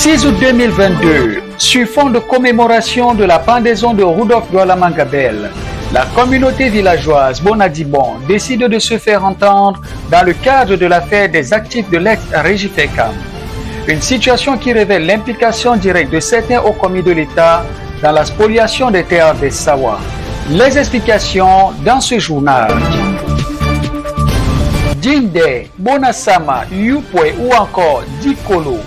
6 août 2022, sur fond de commémoration de la pendaison de Rudolf Douala Mankabel, la communauté villageoise Bonadibon décide de se faire entendre dans le cadre de l'affaire des actifs de l'ex-Régie Fécam. Une situation qui révèle l'implication directe de certains hauts commis de l'État dans la spoliation des terres des Sawa. Les explications dans ce journal. Dinde, Bonasama, Yupwe ou encore Dikolo,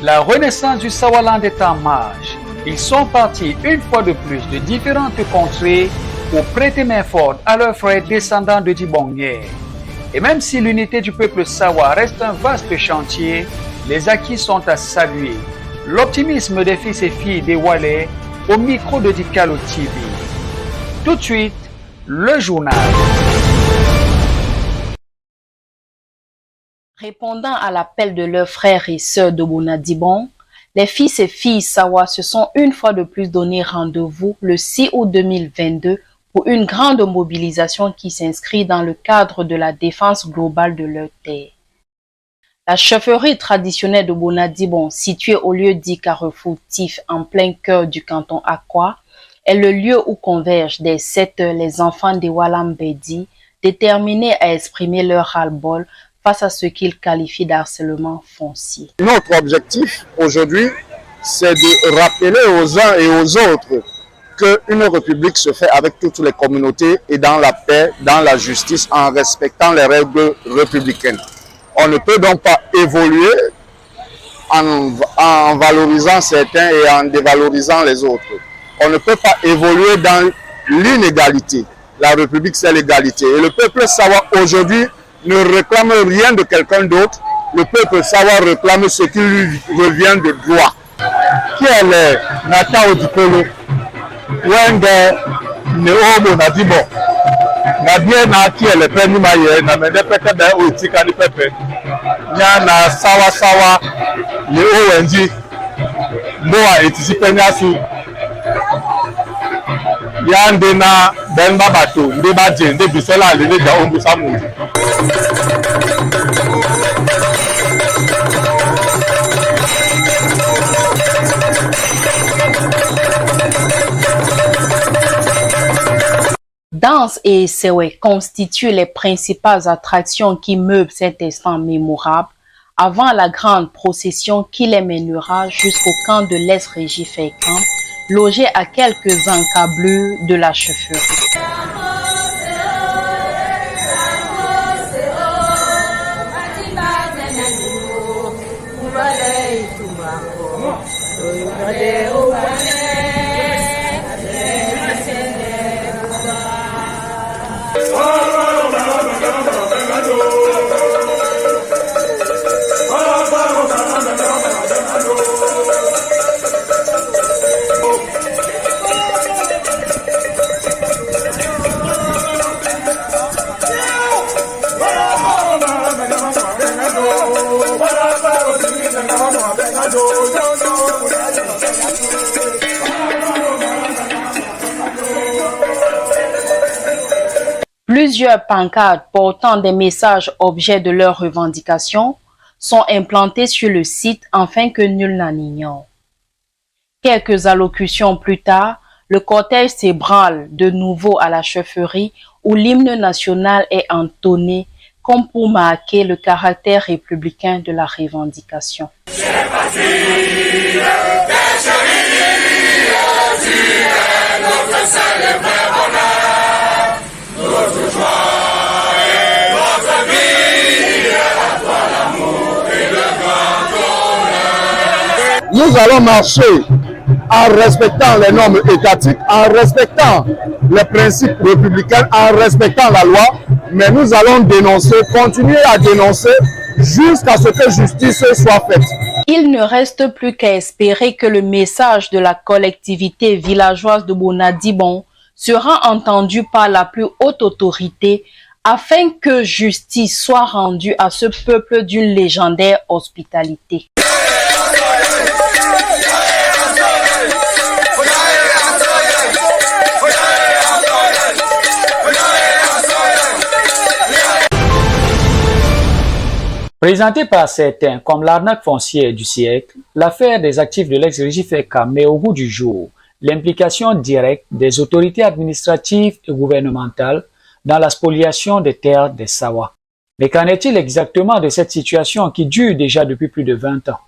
la renaissance du Sawaland est en marche. Ils sont partis une fois de plus de différentes contrées pour prêter main forte à leurs frères descendants de Dibonguer. Et même si l'unité du peuple Sawa reste un vaste chantier, les acquis sont à saluer. L'optimisme des fils et filles des Walais au micro de Dikalo TV. Tout de suite, le journal. Répondant à l'appel de leurs frères et sœurs de Bonadibon, les fils et filles Sawa se sont une fois de plus donné rendez-vous le 6 août 2022 pour une grande mobilisation qui s'inscrit dans le cadre de la défense globale de leur terre. La chefferie traditionnelle de Bonadibon, située au lieu dit Carrefour Tif en plein cœur du canton Akwa, est le lieu où convergent dès 7 heures les enfants des Walambedi, déterminés à exprimer leur ras-le-bol face à ce qu'ils qualifient d'harcèlement foncier. Notre objectif aujourd'hui, c'est de rappeler aux uns et aux autres qu'une république se fait avec toutes les communautés et dans la paix, dans la justice, en respectant les règles républicaines. On ne peut donc pas évoluer en valorisant certains et en dévalorisant les autres. On ne peut pas évoluer dans l'inégalité. La République, c'est l'égalité. Et le peuple Sawa aujourd'hui ne réclame rien de quelqu'un d'autre. Le peuple Sawa réclame ce qui lui revient de droit. Qui est le Nata Odikolo? Wende Neomo Nadibo. Nadiena qui est le Peni Maye, Namede Peke de Oitikani Pepe. Nyana Sawa Sawa, le Owendi. Moa Etisipenyasu. Yandena Benba Bato, Ndeba Jende Bisola Lele da Ombu Samu. Danse et Sewe constituent les principales attractions qui meublent cet instant mémorable avant la grande procession qui les mènera jusqu'au camp de l'ex-Régie Fécam, logé à quelques encablures de la chefferie. Plusieurs pancartes portant des messages objets de leurs revendications sont implantées sur le site afin que nul n'en ignore. Quelques allocutions plus tard, le cortège s'ébranle de nouveau à la chefferie où l'hymne national est entonné comme pour marquer le caractère républicain de la revendication. Nous allons marcher en respectant les normes étatiques, en respectant les principes républicains, en respectant la loi, mais nous allons dénoncer, continuer à dénoncer jusqu'à ce que justice soit faite. Il ne reste plus qu'à espérer que le message de la collectivité villageoise de Bonadibon sera entendu par la plus haute autorité afin que justice soit rendue à ce peuple d'une légendaire hospitalité. Présentée par certains comme l'arnaque foncière du siècle, l'affaire des actifs de l'ex-régie FECA met au goût du jour l'implication directe des autorités administratives et gouvernementales dans la spoliation des terres des Sawa. Mais qu'en est-il exactement de cette situation qui dure déjà depuis plus de 20 ans?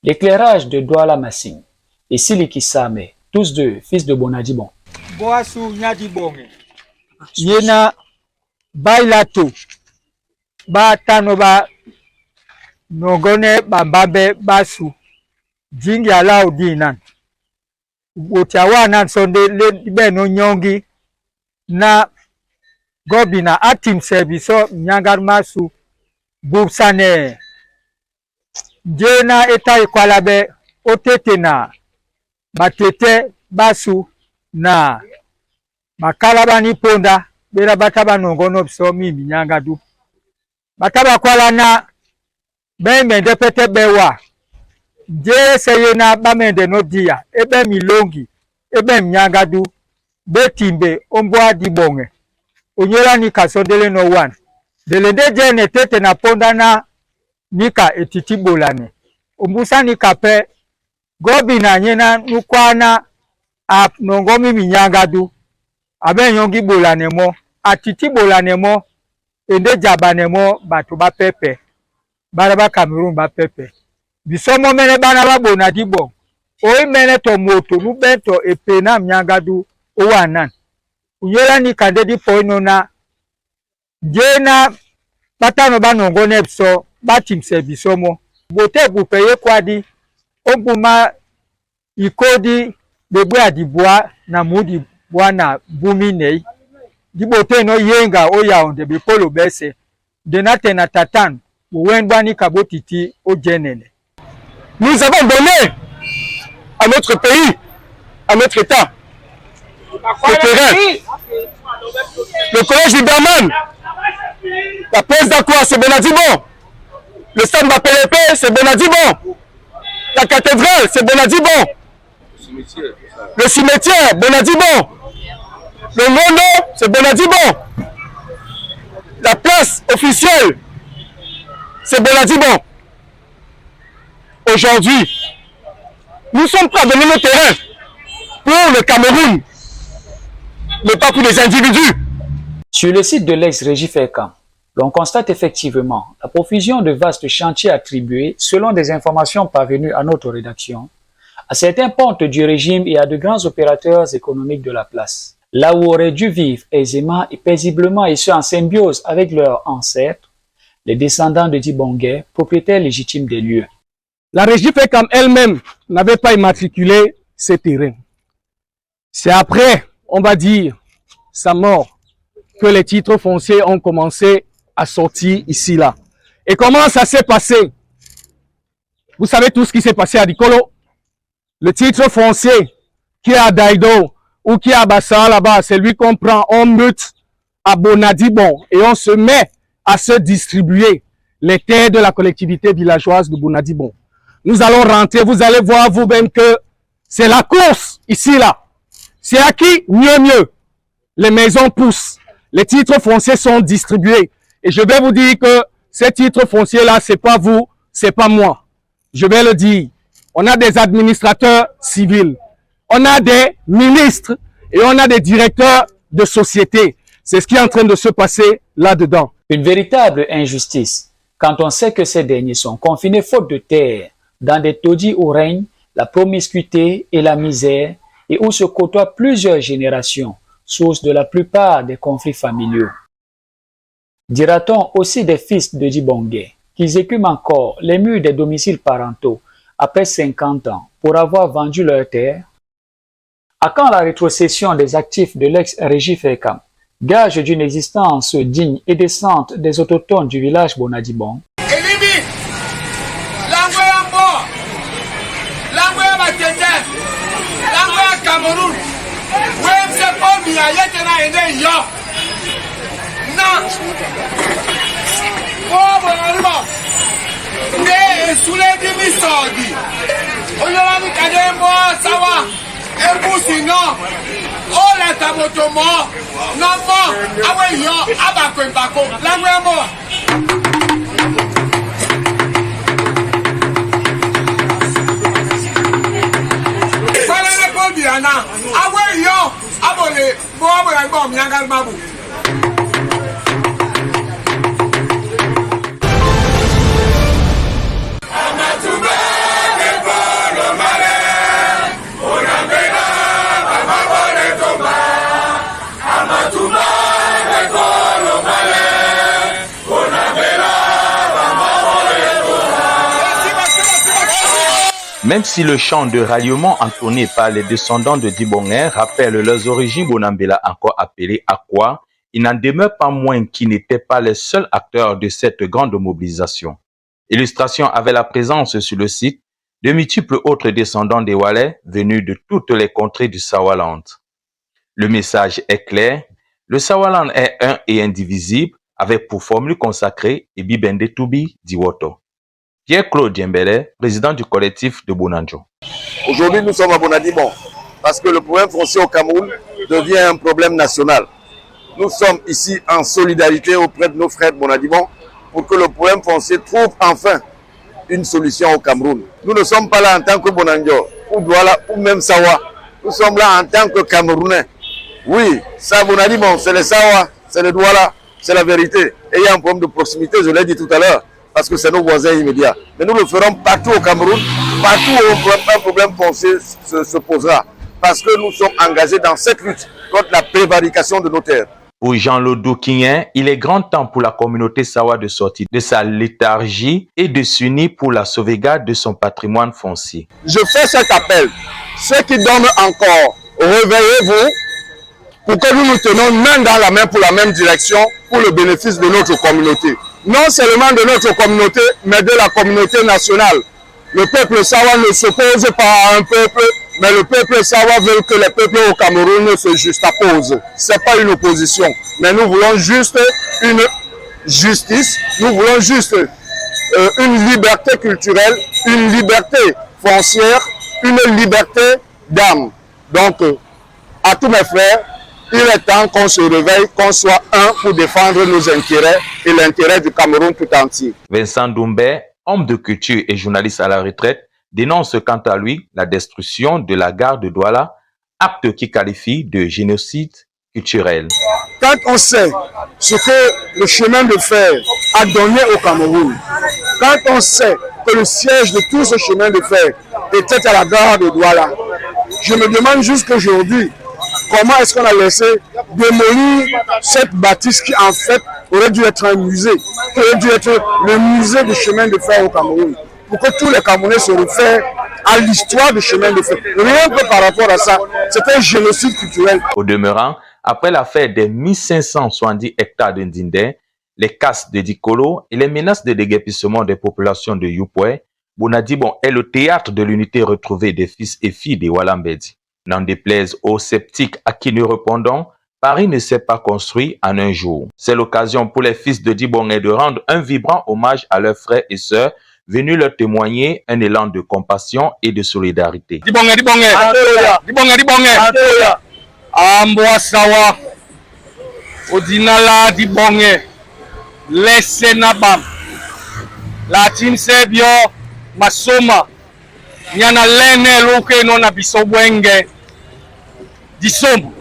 L'éclairage de Douala Massing et Siliki Same, tous deux fils de Bonadibon. Boasu Nyadibonge. Yena Bailato. Ba Tanoba Nogone Bambabe Basu. Jingi Alao Dinan. Botiawana Sonde Beno Nyongi na Gobina Atim Serviso Nyangar Masu Bubsane. Jena Eta Ikwalabe Otetena Batete Basu na Makalabani Ponda Bera Bataba Nongono Pso Mimi Nyangadu Bataba Kwala na Bemende Pete Bewa Je Seyena Bamende no dia Ebe Milongi Ebe Nyangadu Betimbe Omboa Dibonge Onyela ni Kasondele no one Delende Jene Tete na Ponda na Nika etiti bolane. Ombusa ni kape gobi na nyena nukwana ap nongomi minyangadu. Abe nyongi bolane mo. Atiti bolane mo. Ende jabane mo batu ba pepe. Baraba Cameroon ba pepe. Bisomo mene bana ba Bonadibon. Oi mene to moto nubento epena mnyangadu owanan. Unyela ni kandedi poino na jena batano ba nongone pso batim servisomo bote bupeye kwadi obuma ikodi bebwe adibwa na mudi bwana buminei dibote no yenga oya onde bepolo bese denate na tatan wendwani kabotiti o jenene. Nous avons donné à notre pays, à notre État, le terrain, le collège Iberman, la place d'Aqua, c'est Bonadibon. Le stade Mapelepe, c'est Bonadibon. La cathédrale, c'est Bonadibon. Le cimetière, Bonadibon. Le mono, c'est Bonadibon. La place officielle, c'est Bonadibon. Aujourd'hui, nous sommes prêts à donner nos terrains pour le Cameroun, mais pas pour les individus. Sur le site de l'ex-régie FECA, l'on constate effectivement la profusion de vastes chantiers attribués, selon des informations parvenues à notre rédaction, à certains pontes du régime et à de grands opérateurs économiques de la place. Là où auraient dû vivre aisément et paisiblement et ce en symbiose avec leurs ancêtres, les descendants de Dibonguet, propriétaires légitimes des lieux. La régie FECAM elle-même n'avait pas immatriculé ces terrains. C'est après, on va dire, sa mort, que les titres fonciers ont commencé à sortir ici, là. Et comment ça s'est passé? Vous savez tout ce qui s'est passé à Dikolo. Le titre foncier qui est à Daido ou qui est à Bassa là-bas, c'est lui qu'on prend, on mute à Bonadibon et on se met à se distribuer les terres de la collectivité villageoise de Bonadibon. Nous allons rentrer, vous allez voir vous-même que c'est la course ici, là. C'est à qui? Mieux. Les maisons poussent. Les titres fonciers sont distribués. Et je vais vous dire que ces titres fonciers-là, c'est pas vous, c'est pas moi. Je vais le dire. On a des administrateurs civils. On a des ministres et on a des directeurs de société. C'est ce qui est en train de se passer là-dedans. Une véritable injustice quand on sait que ces derniers sont confinés faute de terre dans des taudis où règne la promiscuité et la misère et où se côtoient plusieurs générations, source de la plupart des conflits familiaux. Dira-t-on aussi des fils de Dibonguet qu'ils écument encore les murs des domiciles parentaux après 50 ans pour avoir vendu leurs terres? À quand la rétrocession des actifs de l'ex-régie FECAM, gage d'une existence digne et décente des autochtones du village Bonadibon? Cameroun, where c'est pas bien, il y a des gens non, oh bon, mais sous les demi-sordi, on y a mis qu'à des mois, ça va, et pour sinon, oh la tabotomo, non, bon, ah ouais, yo, ah bah, quoi, la yana awe yo abole bo abole bo myangar mabu. Même si le chant de ralliement entonné par les descendants de Dibonguer rappelle leurs origines Bonambela encore appelées Akwa, il n'en demeure pas moins qu'ils n'étaient pas les seuls acteurs de cette grande mobilisation. Illustration avec la présence sur le site de multiples autres descendants des Walais venus de toutes les contrées du Sawaland. Le message est clair, le Sawaland est un et indivisible, avec pour formule consacrée Ebibende Toubi Diwoto. Pierre-Claude Djembele, président du collectif de Bonanjo. Aujourd'hui, nous sommes à Bonadibon parce que le problème foncier au Cameroun devient un problème national. Nous sommes ici en solidarité auprès de nos frères de Bonadibon pour que le problème foncier trouve enfin une solution au Cameroun. Nous ne sommes pas là en tant que Bonanjo, ou Douala, ou même Sawa. Nous sommes là en tant que Camerounais. Oui, ça Bonadibon, c'est le Sawa, c'est le Douala, c'est la vérité. Et il y a un problème de proximité, je l'ai dit tout à l'heure, parce que c'est nos voisins immédiats. Mais nous le ferons partout au Cameroun, partout où un problème foncier se posera. Parce que nous sommes engagés dans cette lutte contre la prévarication de nos terres. Pour Jean-Lodou Kinyen, il est grand temps pour la communauté Sawa de sortir de sa léthargie et de s'unir pour la sauvegarde de son patrimoine foncier. Je fais cet appel. Ceux qui dorment encore, réveillez-vous pour que nous nous tenions main dans la main pour la même direction pour le bénéfice de notre communauté. Non seulement de notre communauté, mais de la communauté nationale. Le peuple Sawa ne s'oppose pas à un peuple, mais le peuple Sawa veut que les peuples au Cameroun se juxtaposent. Ce n'est pas une opposition, mais nous voulons juste une justice, nous voulons juste une liberté culturelle, une liberté foncière, une liberté d'âme. Donc, à tous mes frères, il est temps qu'on se réveille, qu'on soit un pour défendre nos intérêts et l'intérêt du Cameroun tout entier. Vincent Doumbé, homme de culture et journaliste à la retraite, dénonce quant à lui la destruction de la gare de Douala, acte qui qualifie de génocide culturel. Quand on sait ce que le chemin de fer a donné au Cameroun, quand on sait que le siège de tout ce chemin de fer était à la gare de Douala, je me demande jusqu'aujourd'hui comment est-ce qu'on a laissé démolir cette bâtisse qui en fait aurait dû être un musée, qui aurait dû être le musée du chemin de fer au Cameroun, pour que tous les Camerounais se réfèrent à l'histoire du chemin de fer. Rien que par rapport à ça, c'est un génocide culturel. Au demeurant, après l'affaire des 1570 hectares de Ndindé, les casses de Dikolo et les menaces de déguerpissement des populations de Yupoué, Bonadibon est le théâtre de l'unité retrouvée des fils et filles des Walambedi. N'en déplaise aux sceptiques à qui nous répondons, Paris ne s'est pas construit en un jour. C'est l'occasion pour les fils de Dibongué de rendre un vibrant hommage à leurs frères et sœurs venus leur témoigner un élan de compassion et de solidarité. Dibongué, Dibongué, Dibongué, Dibongué, Amboa Sawa, Odinala Dibongué, Lese Nabam, Latin Sebio, Masoma, Nyana Lene Loke Nona Bisobwenge, Disom,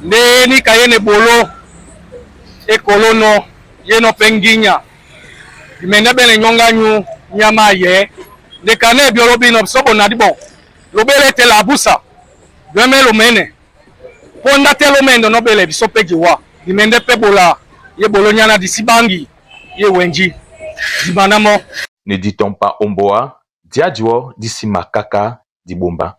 Neni Kayene Bolo, Ekolono, Yeno Penginya, Dimene Bene Nyonganyu, Nyamaye, Nekane Biolobi Nobsobo Nadibon, Lobele Telabusa, Dweme Lomene, Ponda Telomendo Nobele Bisopegiwa, Dimende Pebola, Ye Bolonyana Disibangi, Ye Wenji, Dibanamo. Ne dit-on pas Omboa, Diadjo, Dissimakaka, Dibomba.